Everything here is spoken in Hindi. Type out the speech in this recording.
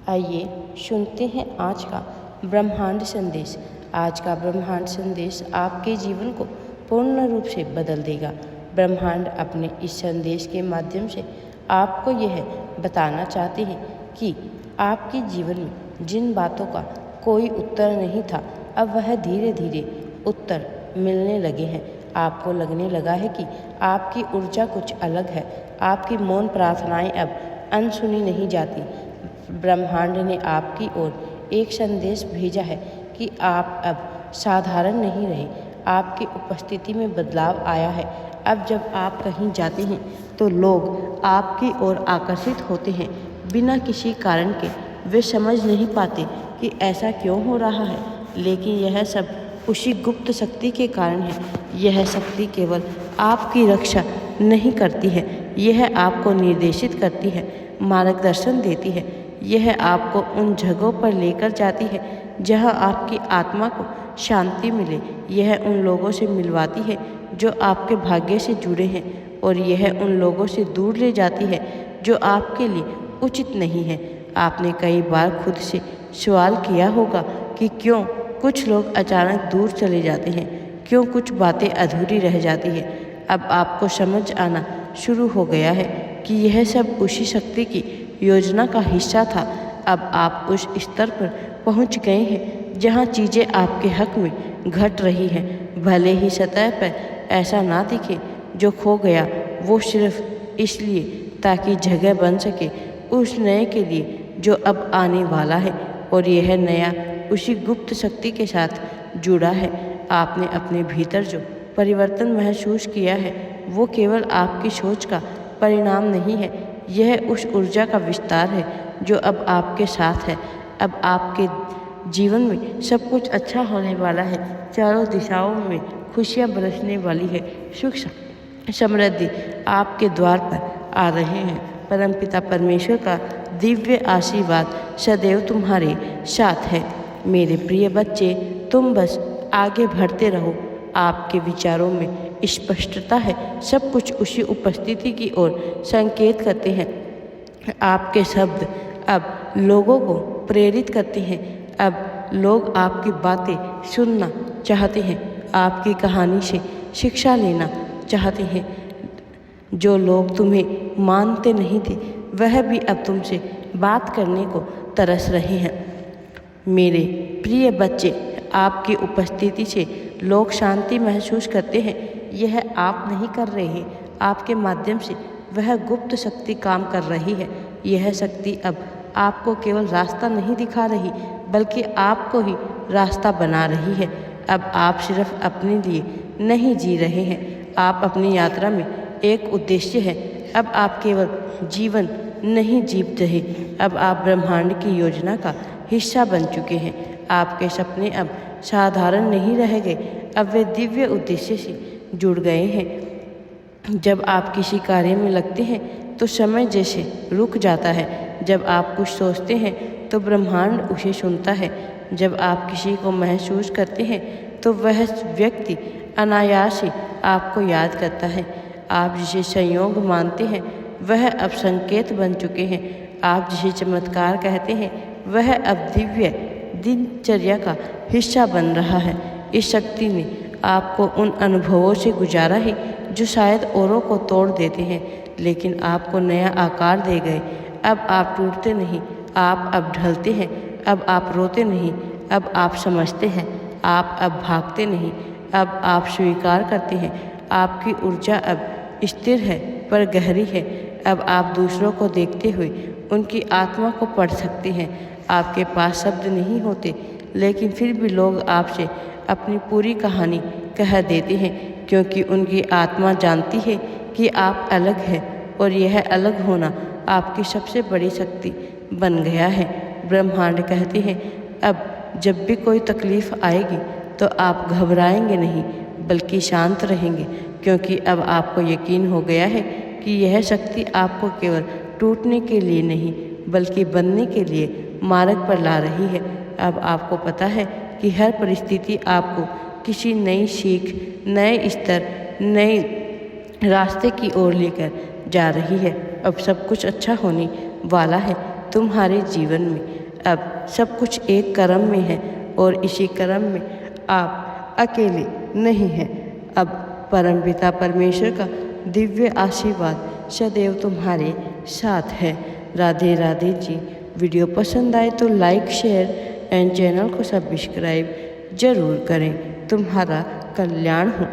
आइए सुनते हैं आज का ब्रह्मांड संदेश। आज का ब्रह्मांड संदेश आपके जीवन को पूर्ण रूप से बदल देगा। ब्रह्मांड अपने इस संदेश के माध्यम से आपको यह बताना चाहते हैं कि आपके जीवन में जिन बातों का कोई उत्तर नहीं था, अब वह धीरे धीरे उत्तर मिलने लगे हैं। आपको लगने लगा है कि आपकी ऊर्जा कुछ अलग है। आपकी मौन प्रार्थनाएं अब अनसुनी नहीं जाती। ब्रह्मांड ने आपकी ओर एक संदेश भेजा है कि आप अब साधारण नहीं रहे। आपकी उपस्थिति में बदलाव आया है। अब जब आप कहीं जाते हैं तो लोग आपकी ओर आकर्षित होते हैं बिना किसी कारण के। वे समझ नहीं पाते कि ऐसा क्यों हो रहा है, लेकिन यह सब उसी गुप्त शक्ति के कारण है। यह शक्ति केवल आपकी रक्षा नहीं करती है, यह आपको निर्देशित करती है, मार्गदर्शन देती है। यह आपको उन जगहों पर लेकर जाती है जहां आपकी आत्मा को शांति मिले। यह उन लोगों से मिलवाती है जो आपके भाग्य से जुड़े हैं, और यह उन लोगों से दूर ले जाती है जो आपके लिए उचित नहीं है। आपने कई बार खुद से सवाल किया होगा कि क्यों कुछ लोग अचानक दूर चले जाते हैं, क्यों कुछ बातें अधूरी रह जाती हैं। अब आपको समझ आना शुरू हो गया है कि यह सब उसी शक्ति की योजना का हिस्सा था। अब आप उस स्तर पर पहुंच गए हैं जहां चीज़ें आपके हक में घट रही हैं। भले ही सतह पर ऐसा ना दिखे, जो खो गया वो सिर्फ इसलिए ताकि जगह बन सके उस नए के लिए जो अब आने वाला है, और यह नया उसी गुप्त शक्ति के साथ जुड़ा है। आपने अपने भीतर जो परिवर्तन महसूस किया है वो केवल आपकी सोच का परिणाम नहीं है, यह उस ऊर्जा का विस्तार है जो अब आपके साथ है। अब आपके जीवन में सब कुछ अच्छा होने वाला है। चारों दिशाओं में खुशियाँ बरसने वाली है। सुख समृद्धि आपके द्वार पर आ रहे हैं। परमपिता परमेश्वर का दिव्य आशीर्वाद सदैव तुम्हारे साथ है। मेरे प्रिय बच्चे, तुम बस आगे बढ़ते रहो। आपके विचारों में स्पष्टता है। सब कुछ उसी उपस्थिति की ओर संकेत करते हैं। आपके शब्द अब लोगों को प्रेरित करते हैं। अब लोग आपकी बातें सुनना चाहते हैं, आपकी कहानी से शिक्षा लेना चाहते हैं। जो लोग तुम्हें मानते नहीं थे, वह भी अब तुमसे बात करने को तरस रहे हैं। मेरे प्रिय बच्चे, आपकी उपस्थिति से लोग शांति महसूस करते हैं। यह आप नहीं कर रहे हैं, आपके माध्यम से वह गुप्त शक्ति काम कर रही है। यह शक्ति अब आपको केवल रास्ता नहीं दिखा रही, बल्कि आपको ही रास्ता बना रही है। अब आप सिर्फ अपने लिए नहीं जी रहे हैं, आप अपनी यात्रा में एक उद्देश्य है। अब आप केवल जीवन नहीं जी रहे, अब आप ब्रह्मांड की योजना का हिस्सा बन चुके हैं। आपके सपने अब साधारण नहीं रह गए, अब वे दिव्य उद्देश्य से जुड़ गए हैं। जब आप किसी कार्य में लगते हैं तो समय जैसे रुक जाता है। जब आप कुछ सोचते हैं तो ब्रह्मांड उसे सुनता है। जब आप किसी को महसूस करते हैं तो वह व्यक्ति अनायास ही आपको याद करता है। आप जिसे संयोग मानते हैं वह अब संकेत बन चुके हैं। आप जिसे चमत्कार कहते हैं वह अब दिव्य दिनचर्या का हिस्सा बन रहा है। इस शक्ति ने आपको उन अनुभवों से गुजारा है जो शायद औरों को तोड़ देते हैं, लेकिन आपको नया आकार दे गए। अब आप टूटते नहीं, आप अब ढलते हैं। अब आप रोते नहीं, अब आप समझते हैं। आप अब भागते नहीं, अब आप स्वीकार करते हैं। आपकी ऊर्जा अब स्थिर है पर गहरी है। अब आप दूसरों को देखते हुए उनकी आत्मा को पढ़ सकते हैं। आपके पास शब्द नहीं होते, लेकिन फिर भी लोग आपसे अपनी पूरी कहानी कह देते हैं, क्योंकि उनकी आत्मा जानती है कि आप अलग हैं, और यह अलग होना आपकी सबसे बड़ी शक्ति बन गया है। ब्रह्मांड कहते हैं, अब जब भी कोई तकलीफ आएगी तो आप घबराएंगे नहीं, बल्कि शांत रहेंगे, क्योंकि अब आपको यकीन हो गया है कि यह शक्ति आपको केवल टूटने के लिए नहीं, बल्कि बनने के लिए मार्ग पर ला रही है। अब आपको पता है कि हर परिस्थिति आपको किसी नई सीख, नए स्तर, नए रास्ते की ओर लेकर जा रही है। अब सब कुछ अच्छा होने वाला है। तुम्हारे जीवन में अब सब कुछ एक कर्म में है और इसी कर्म में आप अकेले नहीं हैं। अब परमपिता परमेश्वर का दिव्य आशीर्वाद सदैव तुम्हारे साथ है। राधे राधे जी। वीडियो पसंद आए तो लाइक शेयर एंड चैनल को सब्सक्राइब जरूर करें। तुम्हारा कल्याण हो।